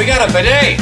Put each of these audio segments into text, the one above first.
We got a bidet!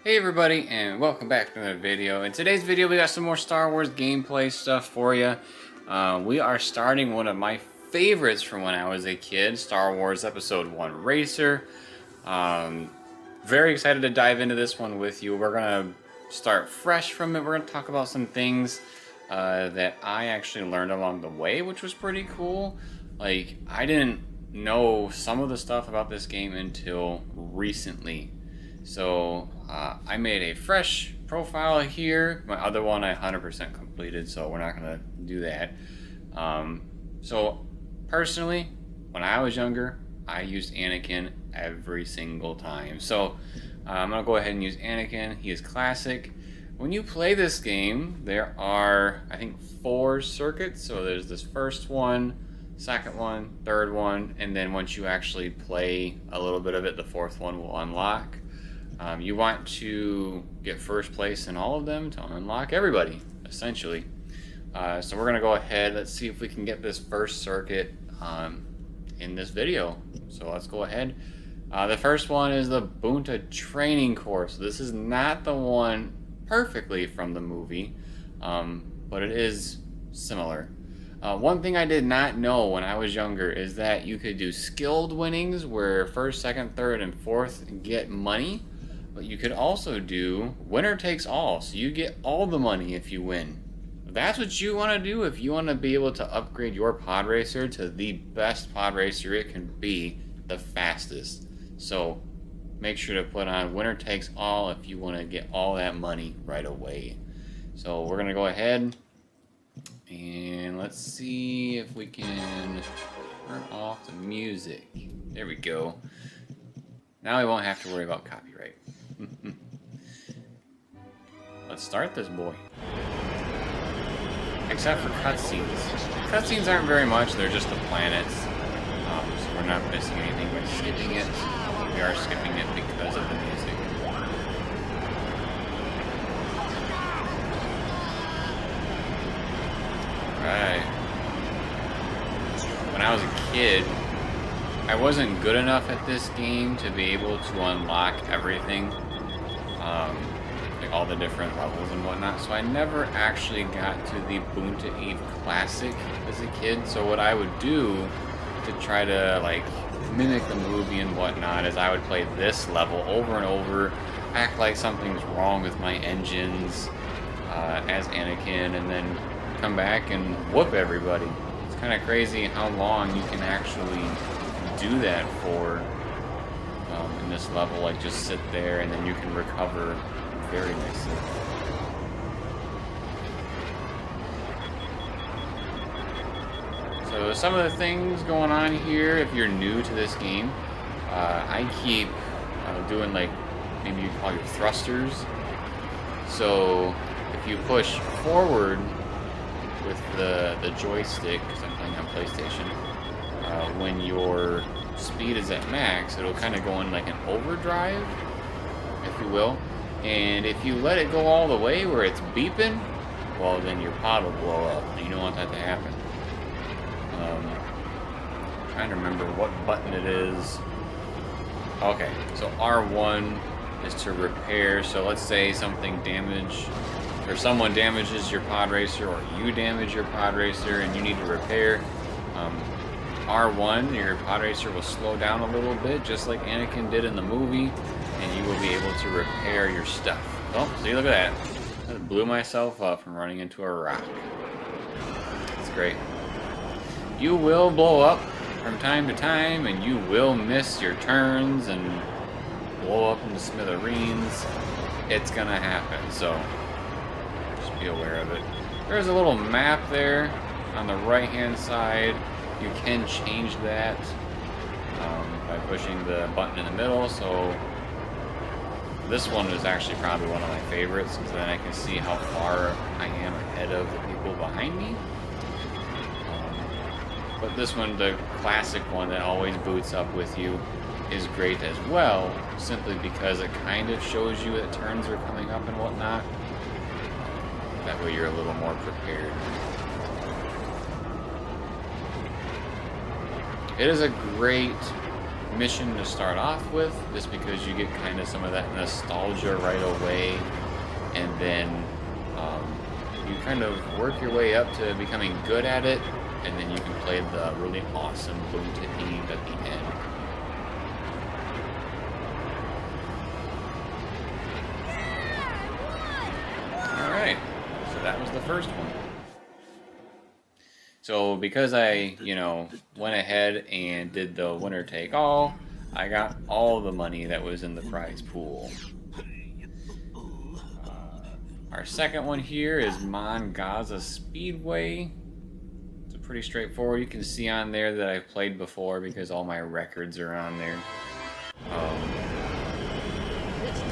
Hey everybody, and welcome back to another video. In today's video, we got some more Star Wars gameplay stuff for you. We are starting one of my favorites from when I was a kid, Star Wars Episode 1 Racer. Very excited to dive into this one with you. We're going to start fresh from it. We're going to talk about some things that I actually learned along the way, which was pretty cool. Like, I didn't know some of the stuff about this game until recently. So I made a fresh profile here. My other one I 100% completed, so we're not going to do that. So personally, when I was younger, I used Anakin every single time. So I'm going to go ahead and use Anakin. He is classic. When you play this game, there are, I think, 4 circuits. So there's this first one, second one, third one, and then once you actually play a little bit of it, the 4th one will unlock. You want to get first place in all of them to unlock everybody, essentially. So we're going to go ahead, let's see if we can get this first circuit in this video. So let's go ahead. The first one is the Boonta training course. This is not the one perfectly from the movie, but it is similar. One thing I did not know when I was younger is that you could do skilled winnings where first, second, third, and fourth get money. But you could also do winner takes all, so you get all the money if you win. If that's what you want to do, if you want to be able to upgrade your pod racer to the best pod racer it can be, the fastest. So make sure to put on winner takes all if you want to get all that money right away. So we're going to go ahead and let's see if we can turn off the music. There we go. Now we won't have to worry about copyright. Let's start this boy. Except for cutscenes. Cutscenes aren't very much, they're just the planets. So we're not missing anything by skipping it. We are skipping it because of the music. Alright. When I was a kid, I wasn't good enough at this game to be able to unlock everything, like all the different levels and whatnot, so I never actually got to the Boonta Eve Classic as a kid. So what I would do to try to like mimic the movie and whatnot is I would play this level over and over, act like something's wrong with my engines as Anakin, and then come back and whoop everybody. It's kind of crazy how long you can actually do that for in this level. Like, just sit there and then you can recover very nicely. So some of the things going on here, if you're new to this game, I keep doing, like, maybe you call your thrusters. So if you push forward with the joystick, because I'm playing on PlayStation, when your speed is at max, it'll kind of go in like an overdrive, if you will. And if you let it go all the way where it's beeping, well, then your pod will blow up. And you don't want that to happen. I'm trying to remember what button it is. Okay, so R1 is to repair. So let's say something damaged, or someone damages your pod racer, or you damage your pod racer and you need to repair. R1, your pod racer will slow down a little bit, just like Anakin did in the movie, and you will be able to repair your stuff. Oh, see, look at that. I blew myself up from running into a rock. That's great. You will blow up from time to time, and you will miss your turns and blow up into smithereens. It's gonna happen, so just be aware of it. There's a little map there on the right-hand side. You can change that by pushing the button in the middle. So This one is actually probably one of my favorites, because then I can see how far I am ahead of the people behind me. But this one, the classic one that always boots up with you, is great as well, simply because it kind of shows you that turns are coming up and whatnot. That way you're a little more prepared. It is a great mission to start off with, just because you get kind of some of that nostalgia right away, and then you kind of work your way up to becoming good at it, and then you can play the really awesome Boom to Eve at the end. Alright, so that was the first one. So because I, went ahead and did the winner take all, I got all the money that was in the prize pool. Our second one here is Mon Gaza Speedway. It's pretty straightforward. You can see on there that I've played before because all my records are on there.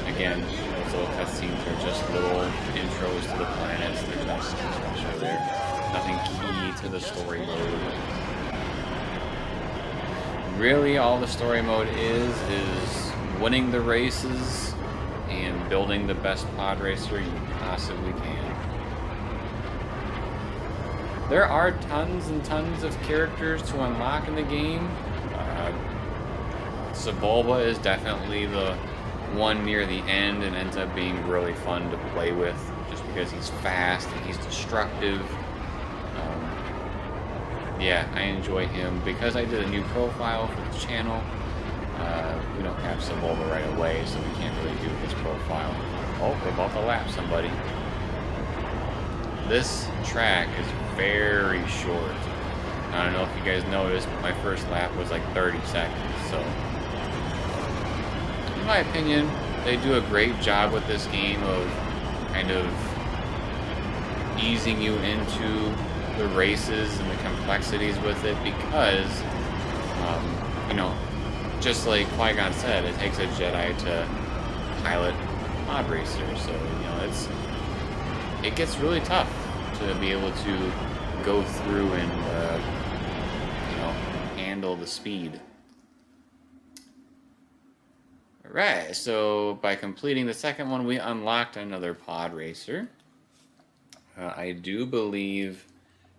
Again, those little cutscenes are just little intros to the planets. There's nothing special there. Nothing key to the story mode. Really, all the story mode is winning the races and building the best pod racer you possibly can. There are tons and tons of characters to unlock in the game. Sebulba is definitely the one near the end and ends up being really fun to play with, just because he's fast and he's destructive. Yeah, I enjoy him. Because I did a new profile for the channel, we don't have Sebulba right away, so we can't really do his profile. Oh, we're about to lap somebody. This track is very short. I don't know if you guys noticed, but my first lap was like 30 seconds, so... In my opinion, they do a great job with this game of kind of easing you into the races and the complexities with it, because, just like Qui-Gon said, it takes a Jedi to pilot pod racer, so, it gets really tough to be able to go through and, handle the speed. Alright, so by completing the second one, we unlocked another pod racer. I do believe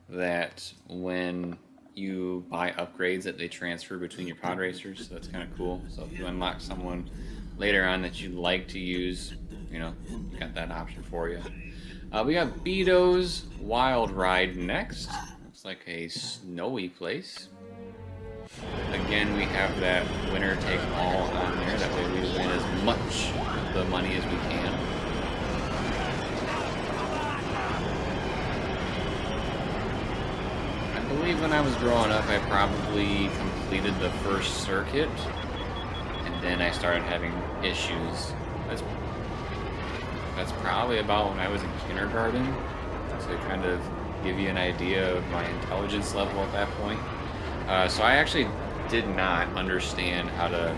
that when you buy upgrades that they transfer between your pod racers, so that's kind of cool. So if you unlock someone later on that you'd like to use, you got that option for you. We got Beato's Wild Ride next. Looks like a snowy place. Again, we have that winner take all on there. That way we win as much of the money as we can. I believe when I was growing up, I probably completed the first circuit, and then I started having issues. That's probably about when I was in kindergarten, to kind of give you an idea of my intelligence level at that point. So I actually did not understand how to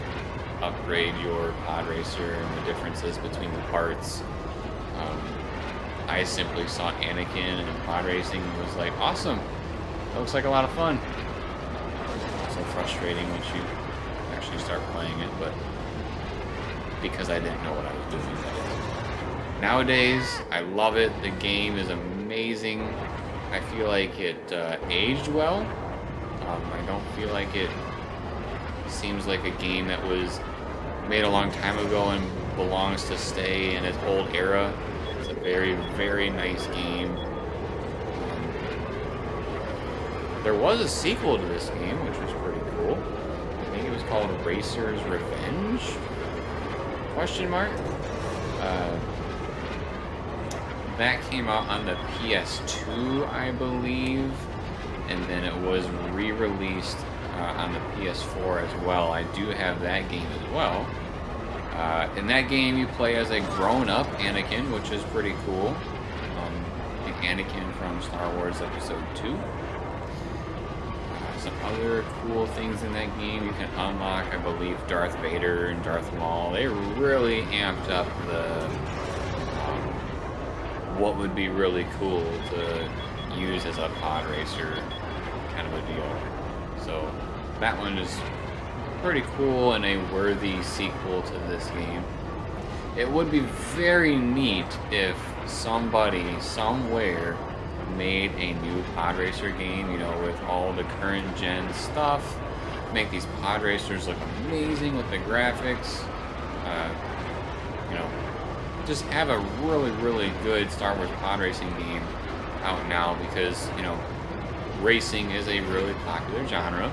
upgrade your pod racer and the differences between the parts. I simply saw Anakin and pod racing and was like, awesome, that looks like a lot of fun. So frustrating once you actually start playing it, but because I didn't know what I was doing. Nowadays, I love it. The game is amazing. I feel like it aged well. I don't feel like it seems like a game that was made a long time ago and belongs to stay in its old era. It's a very, very nice game. There was a sequel to this game, which was pretty cool. I think it was called Racer's Revenge? Question mark? That came out on the PS2, I believe, and then it was re-released on the PS4 as well. I do have that game as well. In that game, you play as a grown-up Anakin, which is pretty cool. The Anakin from Star Wars Episode 2. some other cool things in that game. You can unlock, I believe, Darth Vader and Darth Maul. They really amped up the what would be really cool to use as a pod racer kind of a deal. So that one is pretty cool and a worthy sequel to this game. It would be very neat if somebody somewhere made a new pod racer game, you know, with all the current gen stuff. Make these pod racers look amazing with the graphics. You know, just have a really, really good Star Wars pod racing game out now, because, you know, racing is a really popular genre.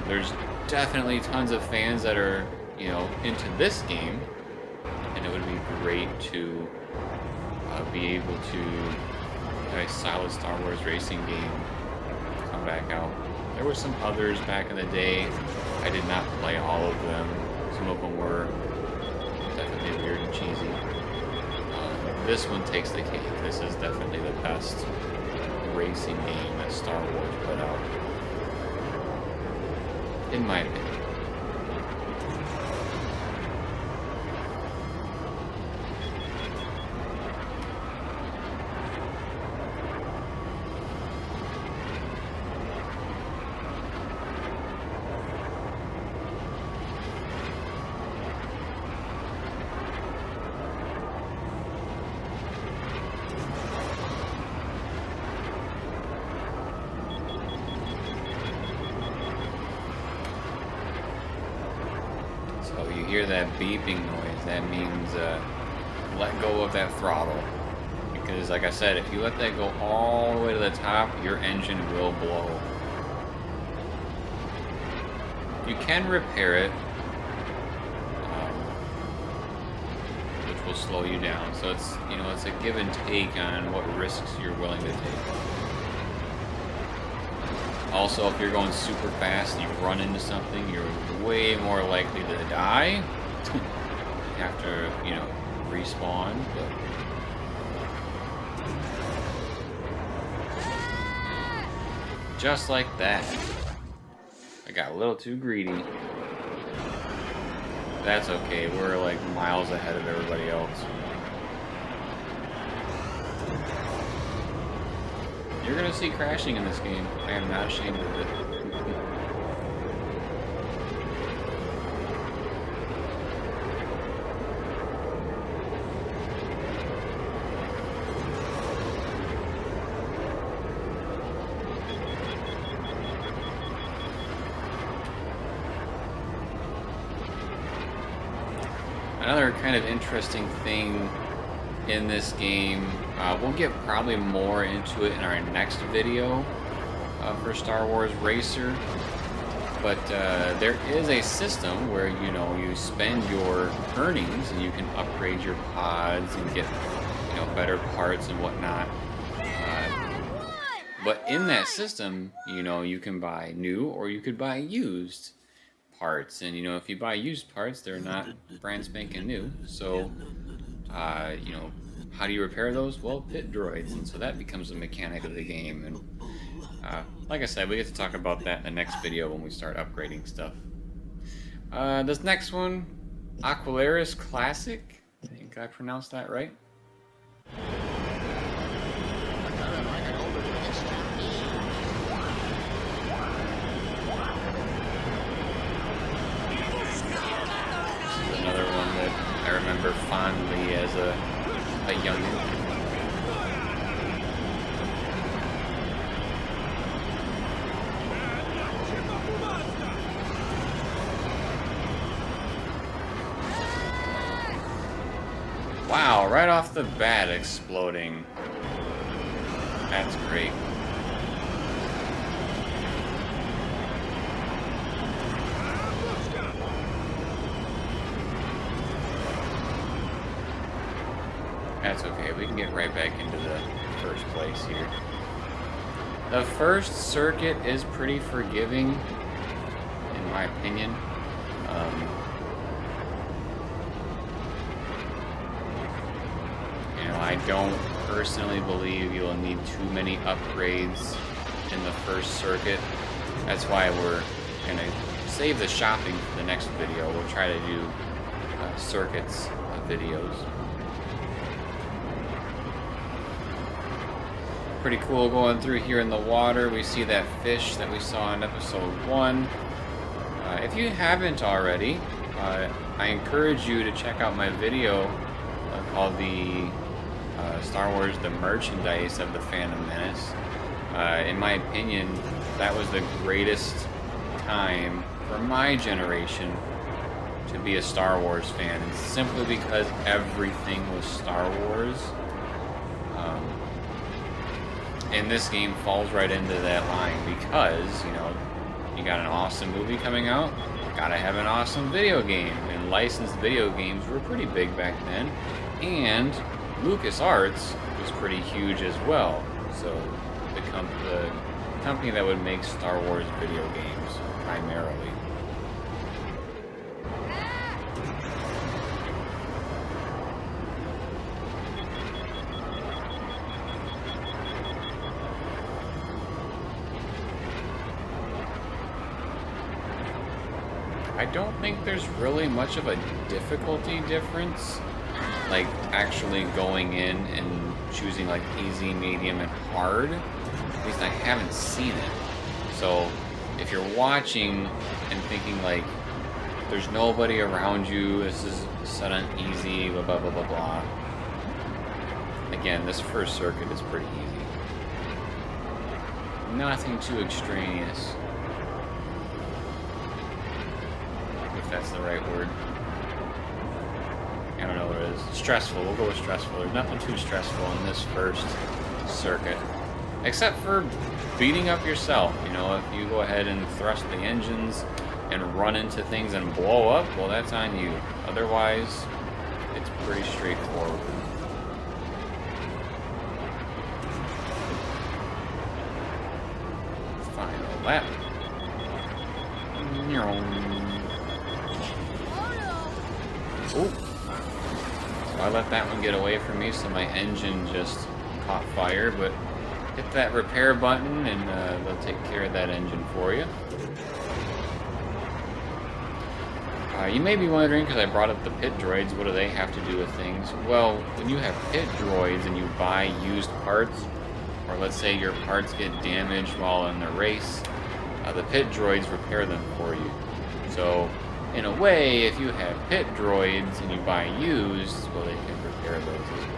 There's definitely tons of fans that are, you know, into this game, and it would be great to be able to have a solid Star Wars racing game come back out. There were some others back in the day. I did not play all of them. Some of them were definitely weird and cheesy. This one takes the cake. This is definitely the best racing game that Star Wars put out, in my opinion. So you hear that beeping noise, that means let go of that throttle. Because like I said, if you let that go all the way to the top, your engine will blow. You can repair it, which will slow you down. So it's, you know, it's a give and take on what risks you're willing to take. Also, if you're going super fast and you run into something, you're way more likely to die. You have to, you know, respawn, but... just like that. I got a little too greedy. That's okay, we're like miles ahead of everybody else. You're gonna see crashing in this game. I am not ashamed of it. Another kind of interesting thing in this game, we'll get probably more into it in our next video for Star Wars Racer, but there is a system where, you know, you spend your earnings and you can upgrade your pods and get, you know, better parts and whatnot. But in that system, you know, you can buy new or you could buy used parts, and you know, if you buy used parts, they're not brand spanking new. So you know, how do you repair those? Well, pit droids, and so that becomes a mechanic of the game. And like I said, we get to talk about that in the next video when we start upgrading stuff. This next one, Aquilaris Classic, I think I pronounced that right. I remember fondly as a youngin'. Wow, right off the bat exploding. That's great. That's okay, we can get right back into the first place here. The first circuit is pretty forgiving, in my opinion. You know, I don't personally believe you'll need too many upgrades in the first circuit. That's why we're gonna save the shopping for the next video. We'll try to do circuits videos. Pretty cool going through here in the water. We see that fish that we saw in episode 1. If you haven't already, I encourage you to check out my video called the Star Wars The Merchandise of the Phantom Menace. In my opinion, that was the greatest time for my generation to be a Star Wars fan, and simply because everything was Star Wars. And this game falls right into that line because, you know, you got an awesome movie coming out, gotta have an awesome video game, and licensed video games were pretty big back then, and LucasArts was pretty huge as well. So the company that would make Star Wars video games primarily. I don't think there's really much of a difficulty difference, like actually going in and choosing like easy, medium, and hard. At least I haven't seen it. So if you're watching and thinking like there's nobody around you, this is set on easy, blah blah blah blah blah. Again, this first circuit is pretty easy. Nothing too extraneous. If that's the right word. I don't know what it is. Stressful. We'll go with stressful. There's nothing too stressful in this first circuit. Except for beating up yourself. You know, if you go ahead and thrust the engines and run into things and blow up, well, that's on you. Otherwise, it's pretty straightforward. Final lap. Oh, so I let that one get away from me, so my engine just caught fire, but hit that repair button and they'll take care of that engine for you. You may be wondering, because I brought up the pit droids, what do they have to do with things? Well, when you have pit droids and you buy used parts, or let's say your parts get damaged while in the race, the pit droids repair them for you. So in a way, if you have pit droids and you buy used, well, they can repair those as well.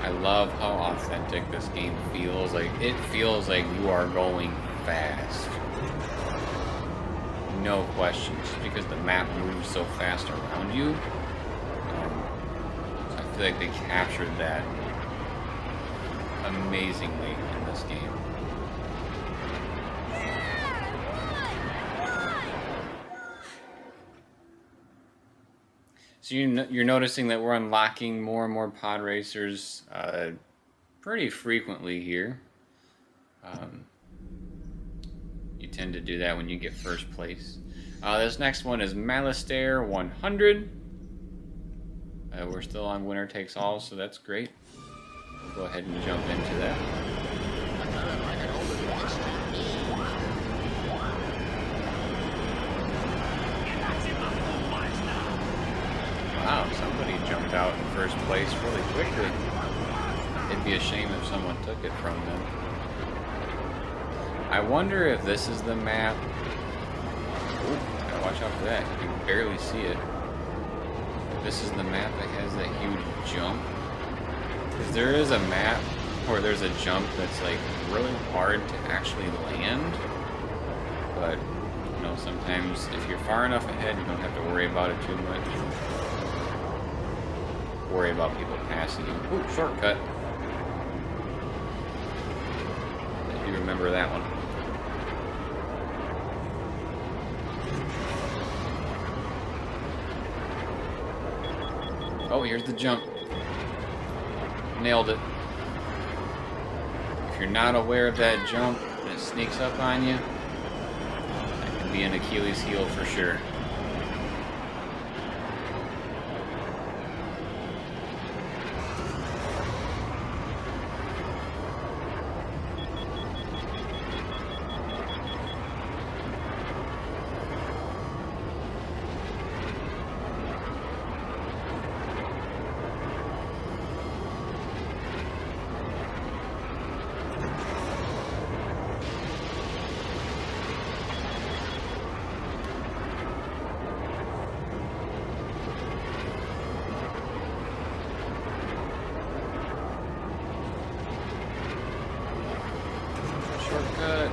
I love how authentic this game feels. Like, it feels like you are going fast. No question. Just because the map moves so fast around you. I feel like they captured that amazingly in this game. So you're noticing that we're unlocking more and more pod racers pretty frequently here. You tend to do that when you get first place. This next one is Malastare 100. We're still on winner takes all, so that's great. We'll go ahead and jump into that. Wow, somebody jumped out in first place really quickly. It'd be a shame if someone took it from them. I wonder if this is the map. Ooh, gotta watch out for that. You can barely see it. If this is the map that has that huge jump. Because there is a map where there's a jump that's like really hard to actually land. But, you know, sometimes if you're far enough ahead, you don't have to worry about it too much. Worry about people passing you. Ooh, shortcut. I do remember that one. Oh, here's the jump. Nailed it. If you're not aware of that jump and it sneaks up on you, that can be an Achilles heel for sure. Shortcut.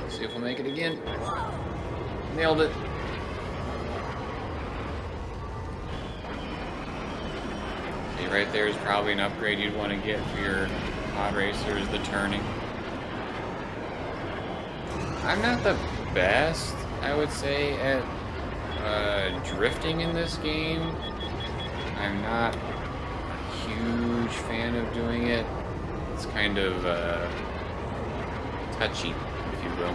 See if we'll make it again. Nailed it. See, right there is probably an upgrade you'd want to get for your pod racers, the turning. I'm not the best, I would say, at drifting in this game. I'm not a huge fan of doing it. It's kind of touchy, if you will.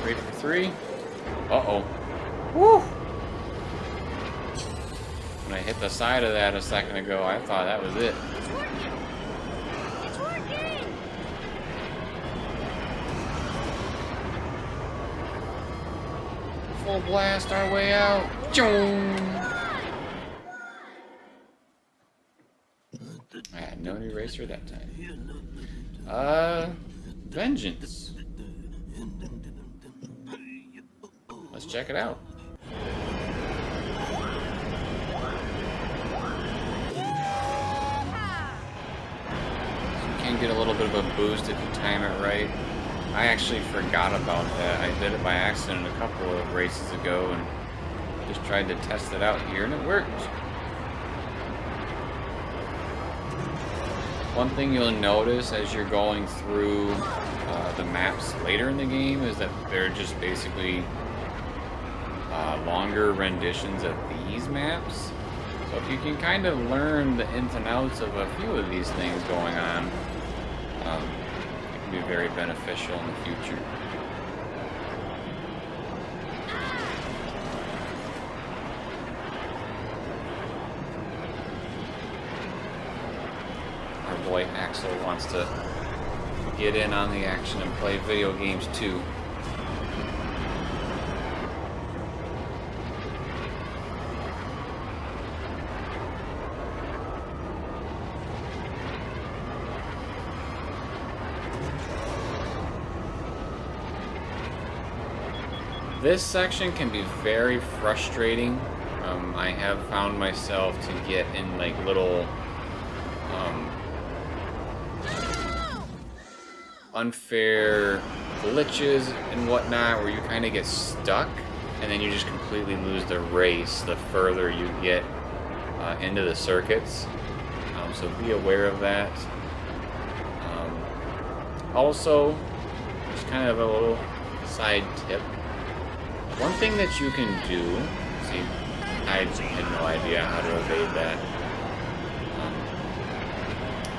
Wait for 3. Uh-oh. Woo! When I hit the side of that a second ago, I thought that was it. It's working! It's working! Full blast our way out. Choom! I had no new racer that time. Vengeance. Let's check it out. So you can get a little bit of a boost if you time it right. I actually forgot about that. I did it by accident a couple of races ago and just tried to test it out here and it worked. One thing you'll notice as you're going through the maps later in the game is that they're just basically longer renditions of these maps. So if you can kind of learn the ins and outs of a few of these things going on, it can be very beneficial in the future. Our boy Axel wants to get in on the action and play video games too. This section can be very frustrating. I have found myself to get in like little unfair glitches and whatnot where you kind of get stuck and then you just completely lose the race the further you get into the circuits. So be aware of that. Also, just kind of a little side tip. One thing that you can do, see, I had no idea how to evade that.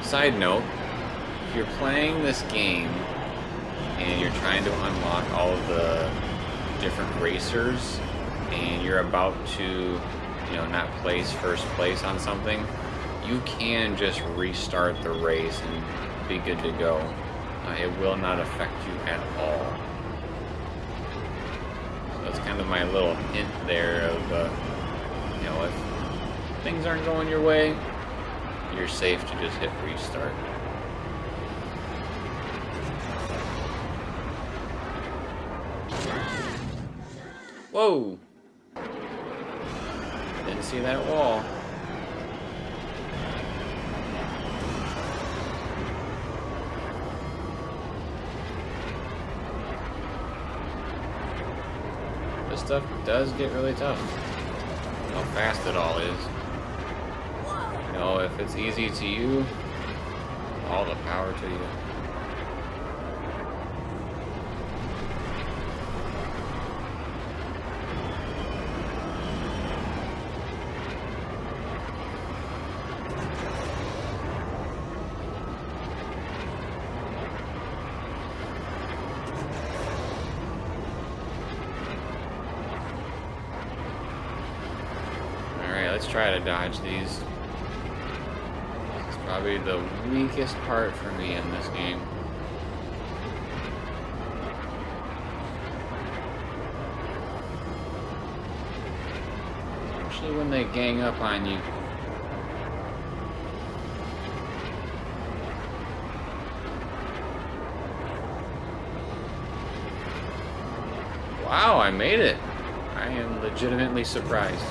Side note, if you're playing this game and you're trying to unlock all of the different racers and you're about to, not place first place on something, you can just restart the race and be good to go. It will not affect you at all. That's kind of my little hint there of, if things aren't going your way, you're safe to just hit restart. Whoa! Didn't see that wall. This stuff does get really tough. How fast it all is. You know, if it's easy to you, all the power to you. Let's try to dodge these. It's probably the weakest part for me in this game. Especially when they gang up on you. Wow, I made it. I am legitimately surprised.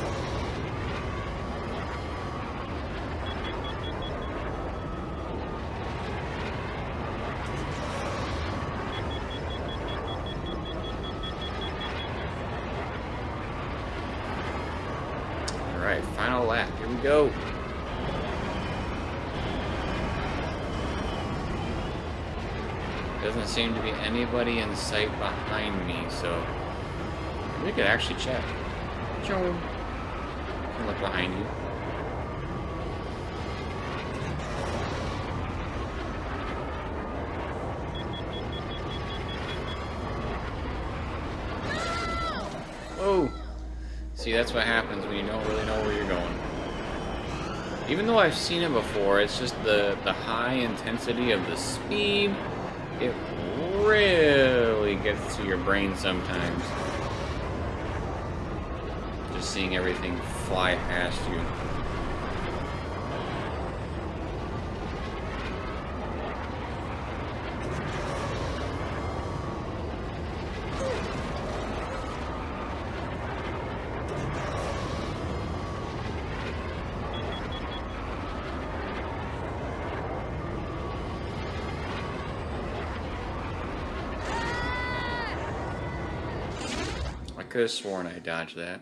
Alright, final lap. Here we go. Doesn't seem to be anybody in sight behind me, so we could actually check. Can look behind you. Whoa! See, that's what happens when you don't really know where you're going. Even though I've seen it before, it's just the high intensity of the speed. It really gets to your brain sometimes. Just seeing everything fly past you. I could have sworn I dodged that.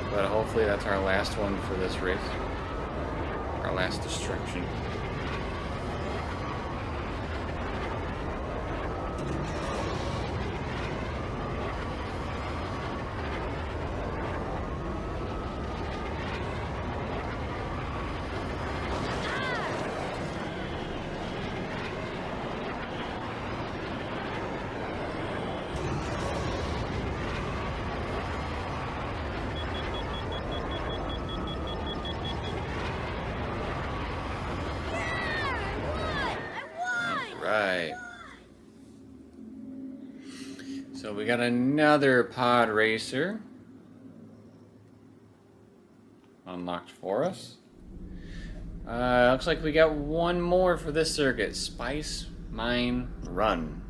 But hopefully that's our last one for this race. Our last destruction. Right. So we got another pod racer unlocked for us. Looks like we got one more for this circuit, Spice Mine Run.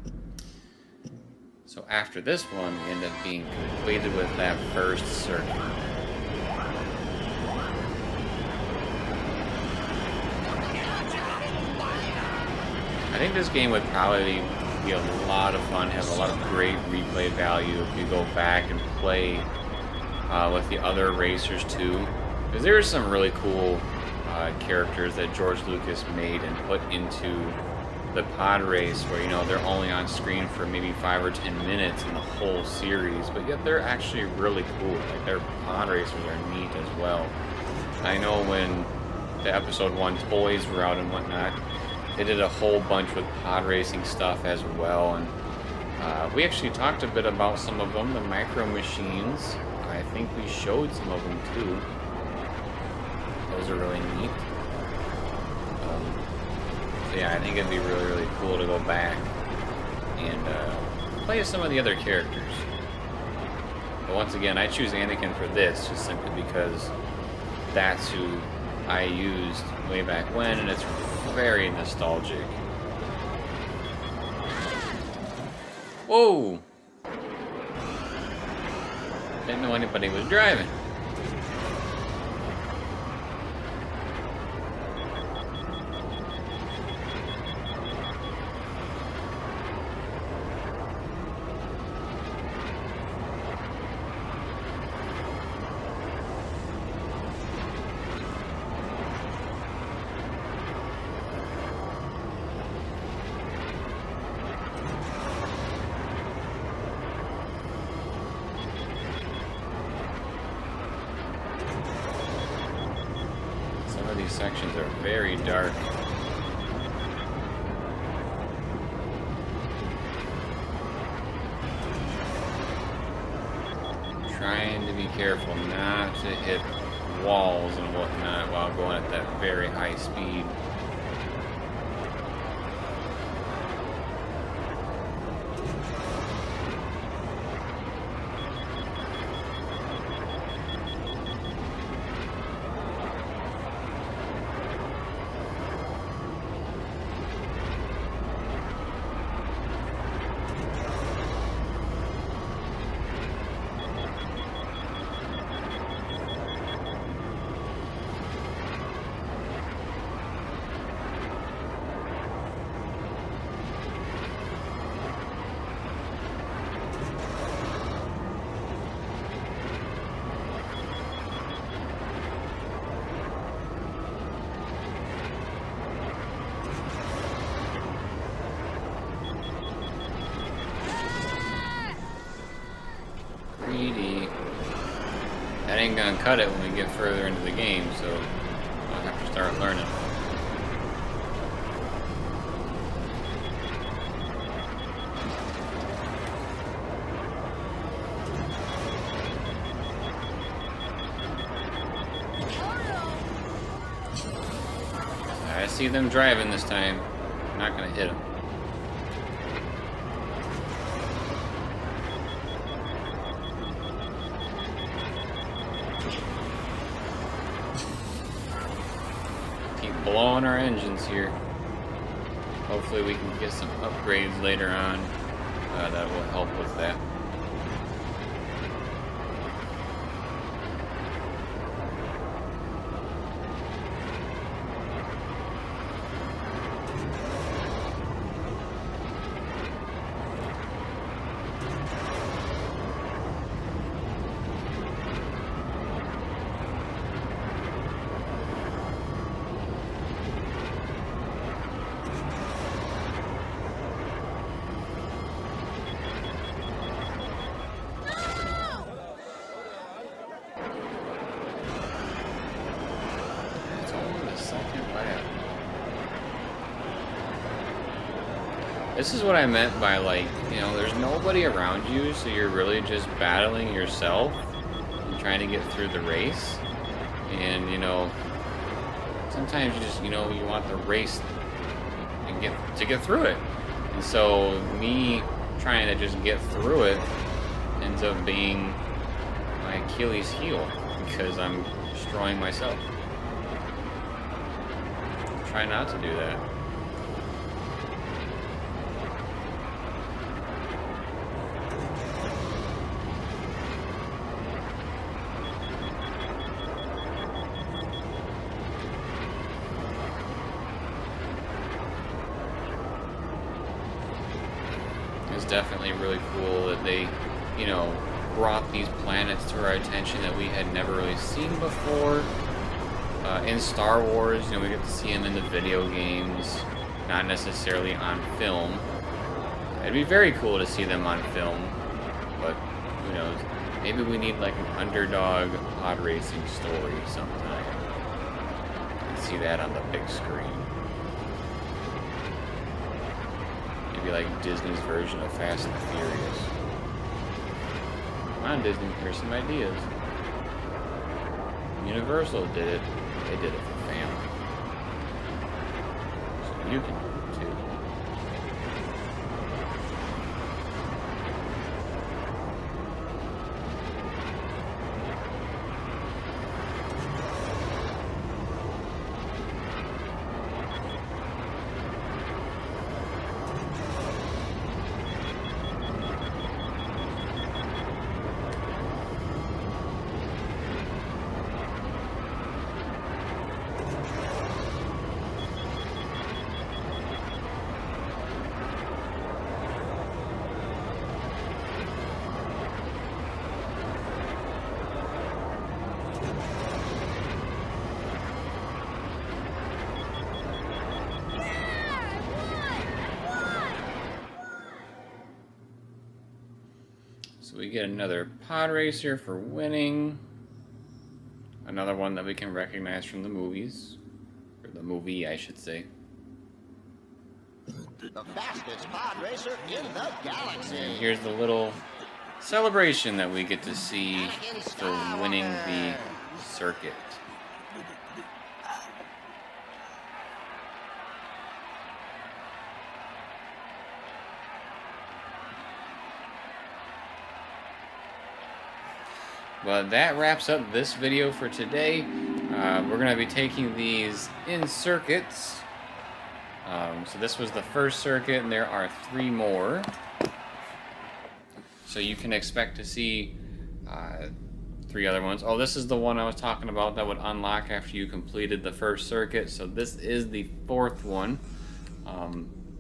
So after this one, we end up being completed with that first circuit. I think this game would probably be a lot of fun, have a lot of great replay value if you go back and play with the other racers too. Because there are some really cool characters that George Lucas made and put into the pod race where, you know, they're only on screen for maybe 5 or 10 minutes in the whole series, but yet they're actually really cool. Like, their pod racers are neat as well. I know when the episode 1 toys were out and whatnot, they did a whole bunch with pod racing stuff as well, and we actually talked a bit about some of them, the Micro Machines. I think we showed some of them too. Those are really neat. So yeah, I think it'd be really, really cool to go back and play as some of the other characters. But once again, I choose Anakin for this just simply because that's who I used way back when, and it's very nostalgic. Whoa! Didn't know anybody was driving. Some of these sections are very dark. Trying to be careful not to hit walls and whatnot while going at that very high speed. That ain't gonna cut it when we get further into the game, so I'll have to start learning. I see them driving this time. I'm not gonna hit them. Blowing our engines here. Hopefully we can get some upgrades later on that will help with that. This is what I meant by, like, you know, there's nobody around you, so you're really just battling yourself and trying to get through the race. And, you know, sometimes you just, you know, you want the race and get through it. And so me trying to just get through it ends up being my Achilles heel because I'm destroying myself. Try not to do that. It's definitely really cool that they, you know, brought these planets to our attention that we had never really seen before. In Star Wars, you know, we get to see them in the video games, not necessarily on film. It'd be very cool to see them on film, but who knows? Maybe we need like an underdog pod racing story sometime. See that on the big screen. Maybe like Disney's version of Fast and the Furious. Come on, Disney, here's some ideas. Universal did it. They did it for family. So you can do it too. So we get another pod racer for winning. Another one that we can recognize from the movies. Or the movie, I should say. The fastest pod racer in the galaxy. And here's the little celebration that we get to see for winning the circuit. But that wraps up this video for today. We're going to be taking these in circuits. So this was the first circuit, and there are 3 more. So you can expect to see 3 other ones. Oh, this is the one I was talking about that would unlock after you completed the first circuit. So this is the 4th one.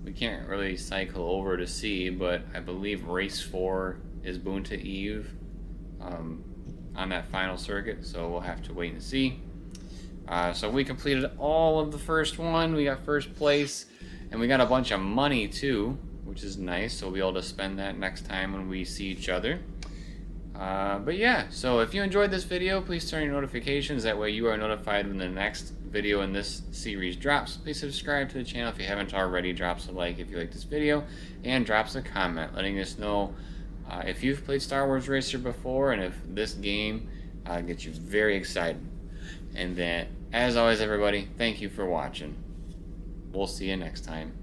We can't really cycle over to see, but I believe race 4 is Boonta Eve on that final circuit. So we'll have to wait and see. So we completed all of the first one. We got first place, and we got a bunch of money too, which is nice. So we'll be able to spend that next time when we see each other. But yeah, so if you enjoyed this video, please turn on your notifications. That way you are notified when the next video in this series drops. Please subscribe to the channel if you haven't already. Drop a like if you like this video, and drop a comment letting us know if you've played Star Wars Racer before and if this game gets you very excited. And then, as always, everybody, thank you for watching. We'll see you next time.